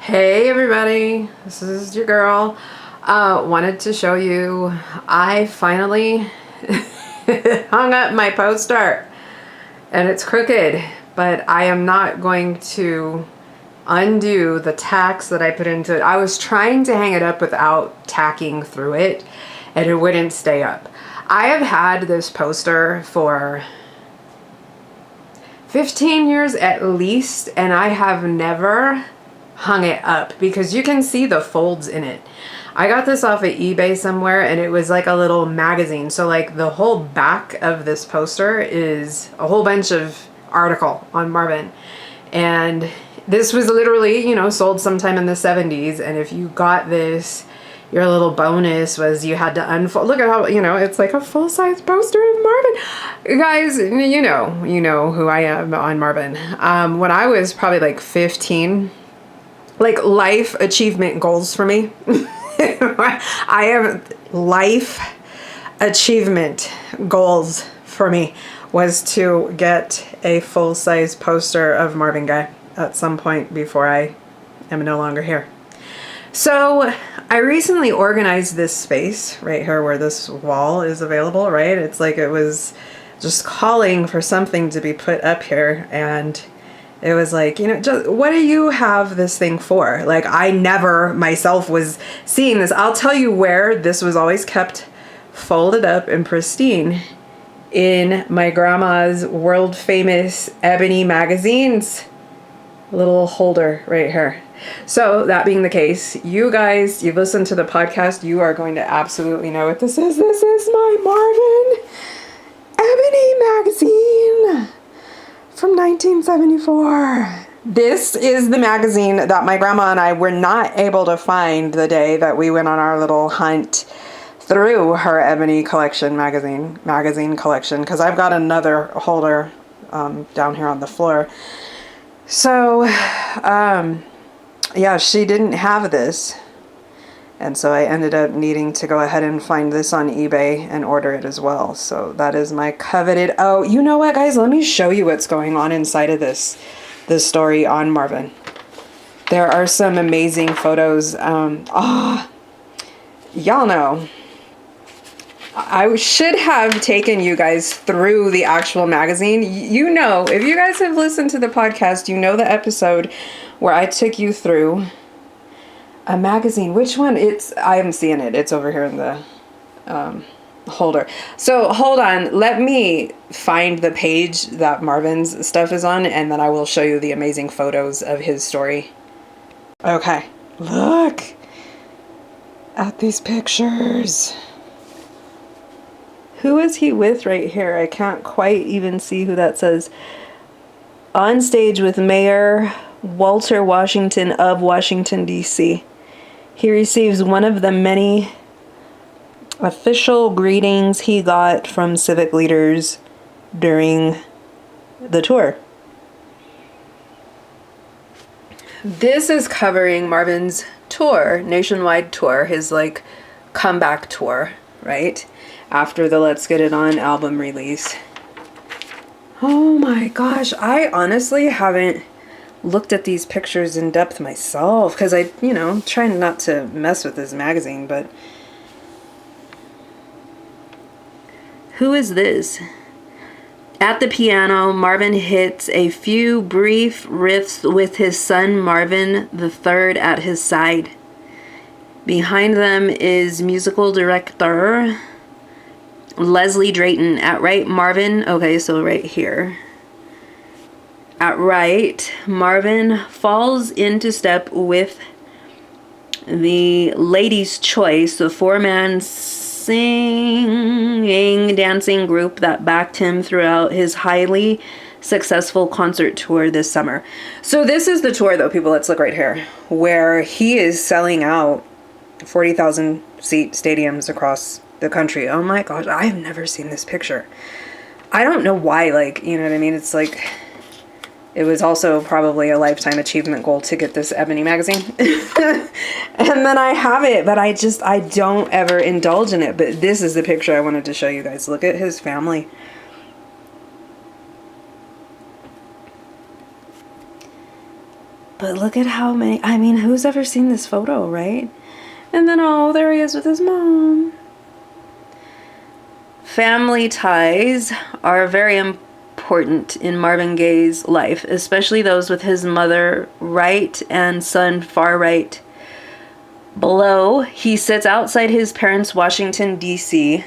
Hey everybody, this is your girl. Wanted to show you, I finally hung up my poster and it's crooked, but I am not going to undo the tacks that I put into it. I was trying to hang it up without tacking through it and it wouldn't stay up. I have had this poster for 15 years at least, and I have never hung it up because you can see the folds in it. I got this off of eBay somewhere and it was like a little magazine. So like the whole back of this poster is a whole bunch of article on Marvin. And this was literally, sold sometime in the 70s. And if you got this, your little bonus was you had to unfold. Look at how, it's like a full-size poster of Marvin. Guys, you know who I am on Marvin. When I was probably like 15, like life achievement goals for me. I have life achievement goals for me was to get a full-size poster of Marvin Gaye at some point before I am no longer here. So I recently organized this space right here where this wall is available, right? It's like it was just calling for something to be put up here, and it was like, just what do you have this thing for? Like, I never myself was seeing this. I'll tell you where this was always kept folded up and pristine, in my grandma's world famous Ebony magazines little holder right here. So that being the case, you guys, you've listened to the podcast, you are going to absolutely know what this is. This is my Marvin Ebony magazine from 1974. This is the magazine that my grandma and I were not able to find the day that we went on our little hunt through her Ebony collection magazine collection, because I've got another holder down here on the floor. So yeah, she didn't have this, and so I ended up needing to go ahead and find this on eBay and order it as well. So that is my coveted. Oh, you know what, guys? Let me show you what's going on inside of this story on Marvin. There are some amazing photos. Y'all know, I should have taken you guys through the actual magazine. If you guys have listened to the podcast, you know the episode where I took you through a magazine. Which one? I am seeing it. It's over here in the holder. So hold on. Let me find the page that Marvin's stuff is on, and then I will show you the amazing photos of his story. Okay. Look at these pictures. Who is he with right here? I can't quite even see who that says. On stage with Mayor Walter Washington of Washington, D.C. He receives one of the many official greetings he got from civic leaders during the tour. This is covering Marvin's tour, nationwide tour, his like comeback tour, right? After the Let's Get It On album release. Oh my gosh, I honestly haven't looked at these pictures in depth myself, because I, trying not to mess with this magazine, but who is this? At the piano, Marvin hits a few brief riffs with his son Marvin III at his side. Behind them is musical director Leslie Drayton. At right, Marvin, okay, so right here. At right, Marvin falls into step with the Ladies' Choice, the four-man singing, dancing group that backed him throughout his highly successful concert tour this summer. So this is the tour, though, people. Let's look right here, where he is selling out 40,000 seat stadiums across the country. Oh my gosh, I have never seen this picture. I don't know why, you know what I mean? It's like, it was also probably a lifetime achievement goal to get this Ebony magazine. And then I have it, but I don't ever indulge in it. But this is the picture I wanted to show you guys. Look at his family. But look at how many, I mean, who's ever seen this photo, right? And then, oh, there he is with his mom. Family ties are very important in Marvin Gaye's life, especially those with his mother right and son far right. Below, he sits outside his parents' Washington, D.C.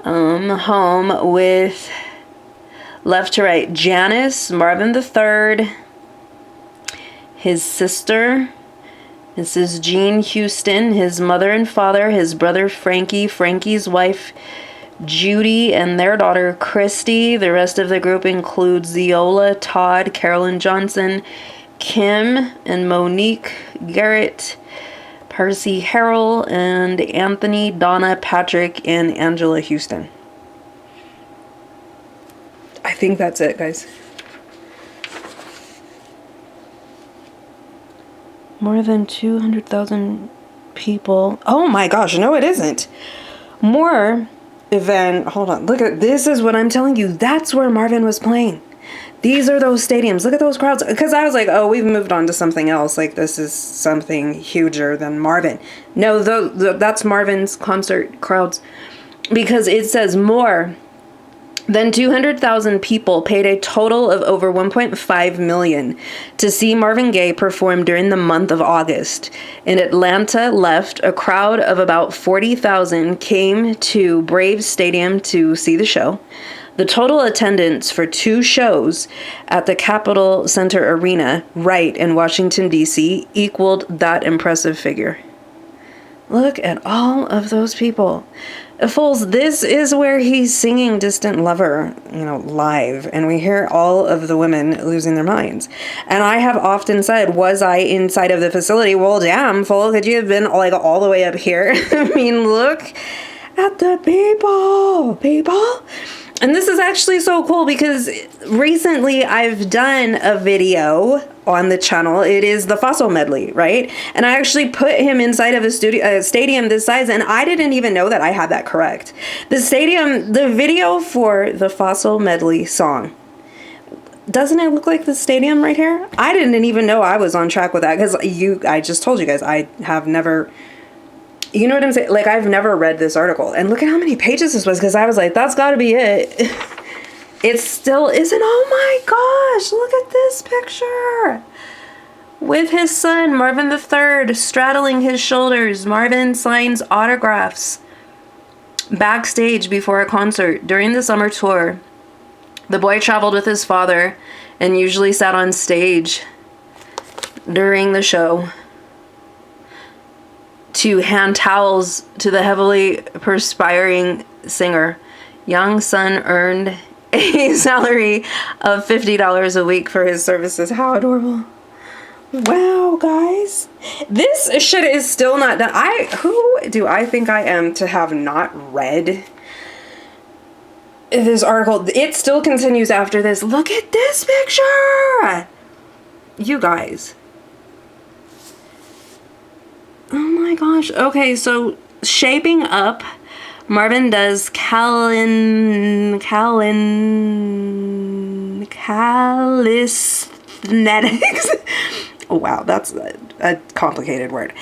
home with, left to right, Janice, Marvin III, his sister, Mrs. Jean Houston, his mother and father, his brother Frankie, Frankie's wife Judy, and their daughter Christy. The rest of the group includes Ziola, Todd, Carolyn Johnson, Kim and Monique Garrett, Percy Harrell, and Anthony, Donna, Patrick, and Angela Houston. I think that's it, guys. More than 200,000 people. Oh my gosh, no it isn't. More than, hold on, look at, this is what I'm telling you. That's where Marvin was playing. These are those stadiums. Look at those crowds. Because I was like, oh, we've moved on to something else. Like, this is something huger than Marvin. No, that's Marvin's concert crowds. Because it says more than 200,000 people paid a total of over 1.5 million to see Marvin Gaye perform during the month of August. In Atlanta left, a crowd of about 40,000 came to Braves Stadium to see the show. The total attendance for 2 shows at the Capitol Center Arena, right in Washington, D.C., equaled that impressive figure. Look at all of those people. Fools, this is where he's singing Distant Lover, live, and we hear all of the women losing their minds. And I have often said, was I inside of the facility? Well, damn, fool, could you have been like all the way up here? I mean, look at the people. And this is actually so cool because recently I've done a video on the channel. It is the Fossil medley, right? And I actually put him inside of a stadium this size, and I didn't even know that I had that correct. The video for the Fossil medley song, doesn't it look like the stadium right here? I didn't even know I was on track with that because I just told you guys, I have never... You know what I'm saying? Like, I've never read this article. And look at how many pages this was, because I was like, that's got to be it. It still isn't. Oh my gosh, look at this picture. With his son, Marvin III, straddling his shoulders. Marvin signs autographs backstage before a concert during the summer tour. The boy traveled with his father and usually sat on stage during the show to hand towels to the heavily perspiring singer. Young son earned a salary of $50 a week for his services. How adorable. Wow, guys. This shit is still not done. Who do I think I am to have not read this article? It still continues after this. Look at this picture. You guys. Oh my gosh. Okay, so shaping up, Marvin does calisthenics. Oh, wow, that's a complicated word.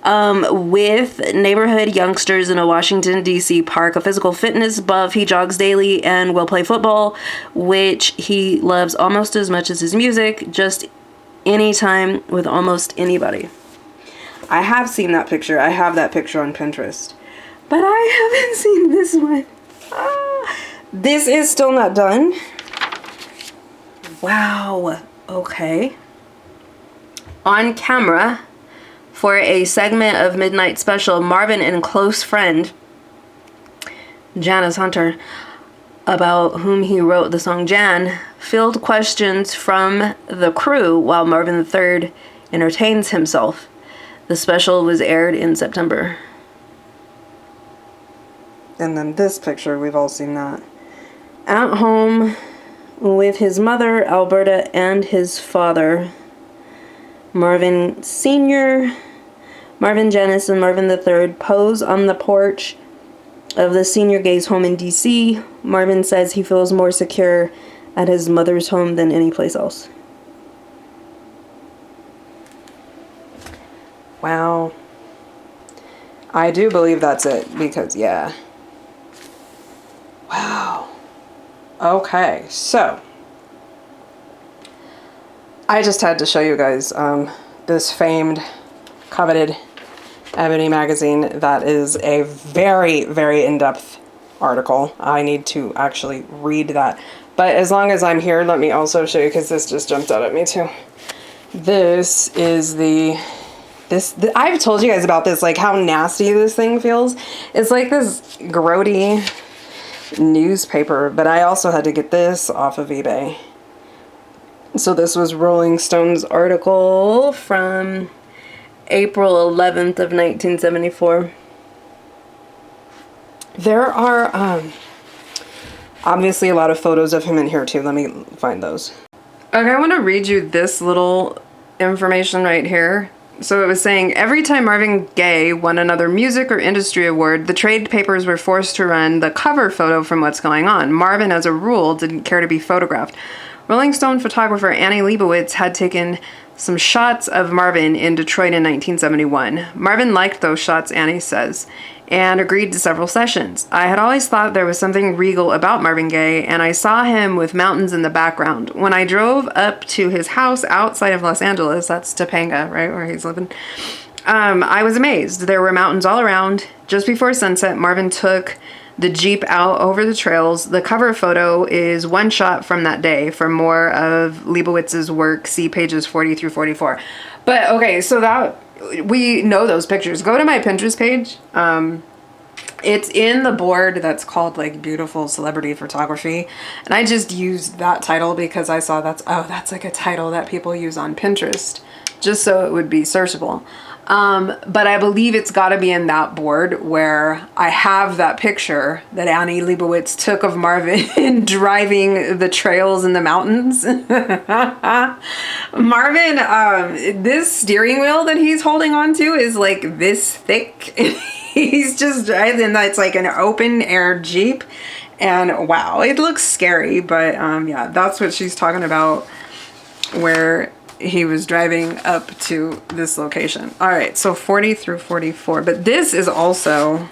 With neighborhood youngsters in a Washington, D.C. park. A physical fitness buff, he jogs daily and will play football, which he loves almost as much as his music, just anytime with almost anybody. I have seen that picture. I have that picture on Pinterest. But I haven't seen this one. This is still not done. Wow. Okay. On camera, for a segment of Midnight Special, Marvin and close friend Janice Hunter, about whom he wrote the song Jan, field questions from the crew while Marvin III entertains himself. The special was aired in September. And then this picture, we've all seen that. At home with his mother, Alberta, and his father, Marvin Sr., Marvin, Janice, and Marvin III pose on the porch of the Senior Gaye's home in D.C. Marvin says he feels more secure at his mother's home than any place else. Wow. I do believe that's it because, yeah. Wow. Okay, so I just had to show you guys this famed, coveted Ebony magazine. That is a very, very in-depth article. I need to actually read that. But as long as I'm here, let me also show you, because this just jumped out at me too. This is I've told you guys about this, like how nasty this thing feels. It's like this grody newspaper, but I also had to get this off of eBay. So this was Rolling Stone's article from April 11th of 1974. There are obviously a lot of photos of him in here too. Let me find those. Okay, I want to read you this little information right here. So it was saying, every time Marvin Gaye won another music or industry award, the trade papers were forced to run the cover photo from What's Going On. Marvin, as a rule, didn't care to be photographed. Rolling Stone photographer Annie Leibovitz had taken some shots of Marvin in Detroit in 1971. Marvin liked those shots, Annie says, and agreed to several sessions. I had always thought there was something regal about Marvin Gaye, and I saw him with mountains in the background. When I drove up to his house outside of Los Angeles, that's Topanga, right, where he's living, I was amazed. There were mountains all around. Just before sunset, Marvin took the Jeep out over the trails. The cover photo is one shot from that day. For more of Leibovitz's work, see pages 40 through 44. But okay, so that we know those pictures. Go to my Pinterest page. It's in the board that's called like Beautiful Celebrity Photography. And I just used that title because I saw that's like a title that people use on Pinterest, just so it would be searchable. But I believe it's got to be in that board where I have that picture that Annie Leibovitz took of Marvin driving the trails in the mountains. Marvin, this steering wheel that he's holding on to is like this thick. He's just driving, and it's like an open air Jeep. And wow, it looks scary, but yeah, that's what she's talking about, where he was driving up to this location. All right, so 40 through 44. But this is also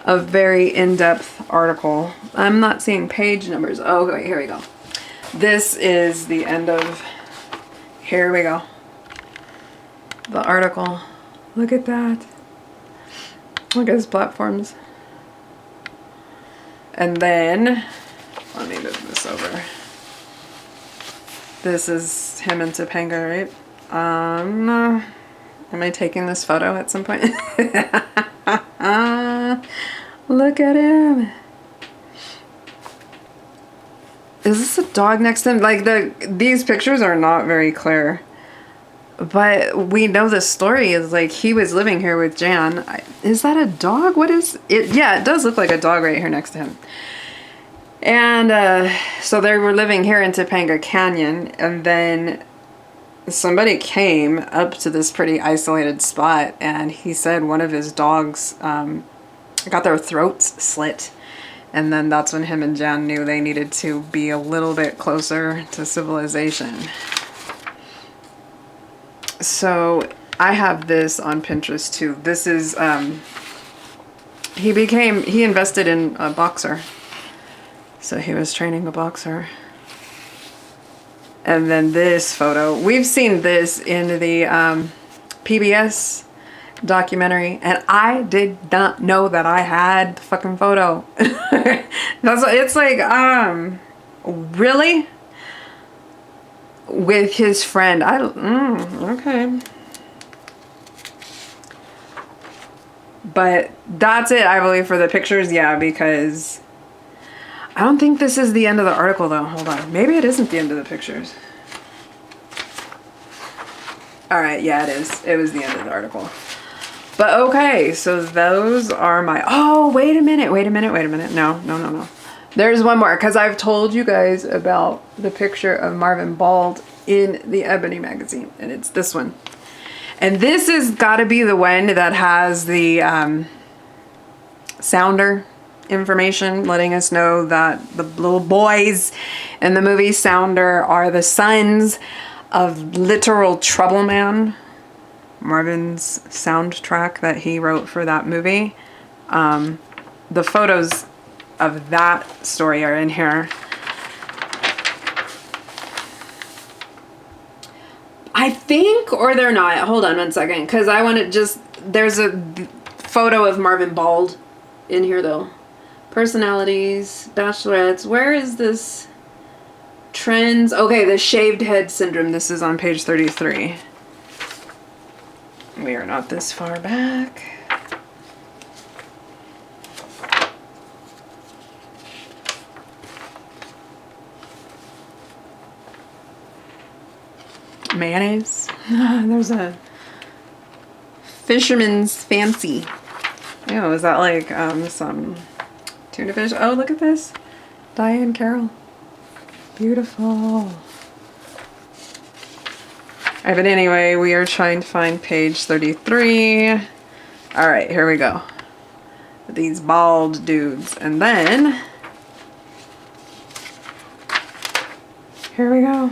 a very in-depth article. I'm not seeing page numbers. Oh, wait, here we go. This is the end of, here we go. The article. Look at that. Look at his platforms. And then, let me move this over. This is him in Topanga, right? Am I taking this photo at some point? Look at him. Is this a dog next to him? Like these pictures are not very clear, but we know the story is like he was living here with Jan. Is that a dog? What is it? Yeah, it does look like a dog right here next to him. And so they were living here in Topanga Canyon, and then somebody came up to this pretty isolated spot, and he said one of his dogs got their throats slit, and then that's when him and Jan knew they needed to be a little bit closer to civilization. So I have this on Pinterest too. This is he invested in a boxer. So he was training a boxer. And then this photo, we've seen this in the PBS documentary, and I did not know that I had the fucking photo. It's like, really? With his friend. Okay. But that's it, I believe, for the pictures. Yeah, because I don't think this is the end of the article, though. Hold on. Maybe it isn't the end of the pictures. All right. Yeah, it is. It was the end of the article. But okay. So those are my... Oh, wait a minute. No. There's one more, because I've told you guys about the picture of Marvin bald in the Ebony magazine, and it's this one. And this has got to be the one that has the sounder information, letting us know that the little boys in the movie Sounder are the sons of literal Trouble Man. Marvin's soundtrack that he wrote for that movie. The photos of that story are in here. I think, or they're not. Hold on one second, because I want to just... There's a photo of Marvin bald in here, though. Personalities, bachelorettes. Where is this? Trends. Okay, the shaved head syndrome. This is on page 33. We are not this far back. Mayonnaise. There's a fisherman's fancy. Ew, is that like some tuna fish? Oh, look at this. Diane Carroll. Beautiful. But anyway, we are trying to find page 33. All right, here we go. These bald dudes. And then, here we go.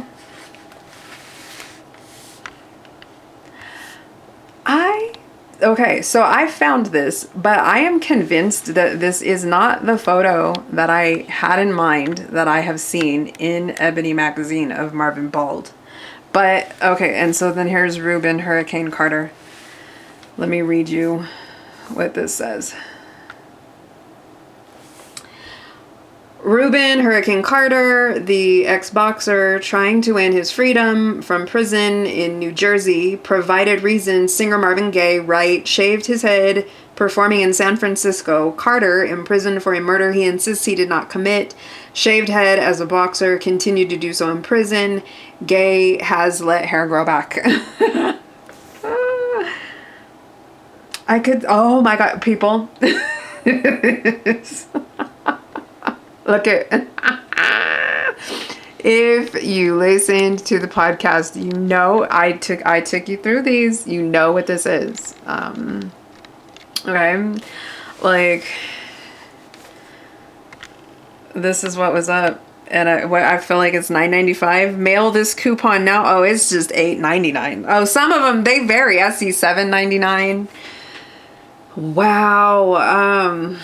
Okay, so I found this, but I am convinced that this is not the photo that I had in mind that I have seen in Ebony magazine of Marvin bald. But, okay, and so then here's Reuben Hurricane Carter. Let me read you what this says. Reuben Hurricane Carter, the ex-boxer trying to win his freedom from prison in New Jersey, provided reason singer Marvin Gaye, right, shaved his head performing in San Francisco. Carter, imprisoned for a murder he insists he did not commit, shaved head as a boxer, continued to do so in prison. Gaye has let hair grow back. I could, oh my God, people. Look at, if you listened to the podcast, you know I took you through these. You know what this is. Okay, like this is what was up, and I feel like it's $9.95. Mail this coupon now. Oh, it's just $8.99. Oh, some of them they vary. I see $7.99. Wow.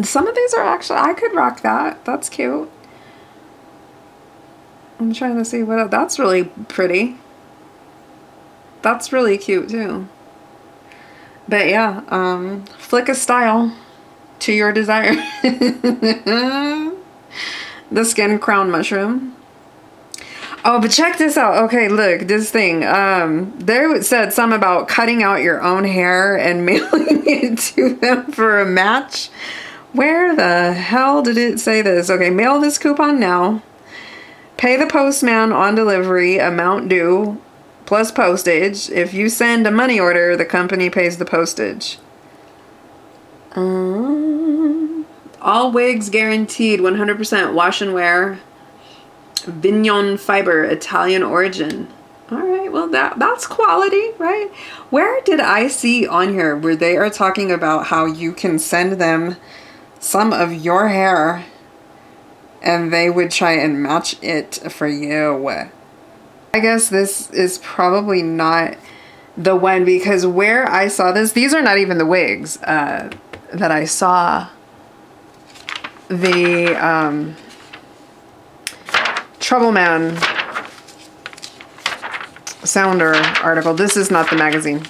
Some of these are actually, I could rock that. That's cute. I'm trying to see what else. That's really pretty. That's really cute too. But yeah, flick a style to your desire. The skin crown mushroom. Oh, but check this out. Okay, look, this thing. There said something about cutting out your own hair and mailing it to them for a match. Where the hell did it say this? Okay, mail this coupon now. Pay the postman on delivery, amount due, plus postage. If you send a money order, the company pays the postage. All wigs guaranteed, 100% wash and wear. Vignon fiber, Italian origin. All right, well that's quality, right? Where did I see on here where they are talking about how you can send them some of your hair and they would try and match it for you? I guess this is probably not the one, because where I saw this, these are not even the wigs that I saw. The Troubleman Sounder article. This is not the magazine.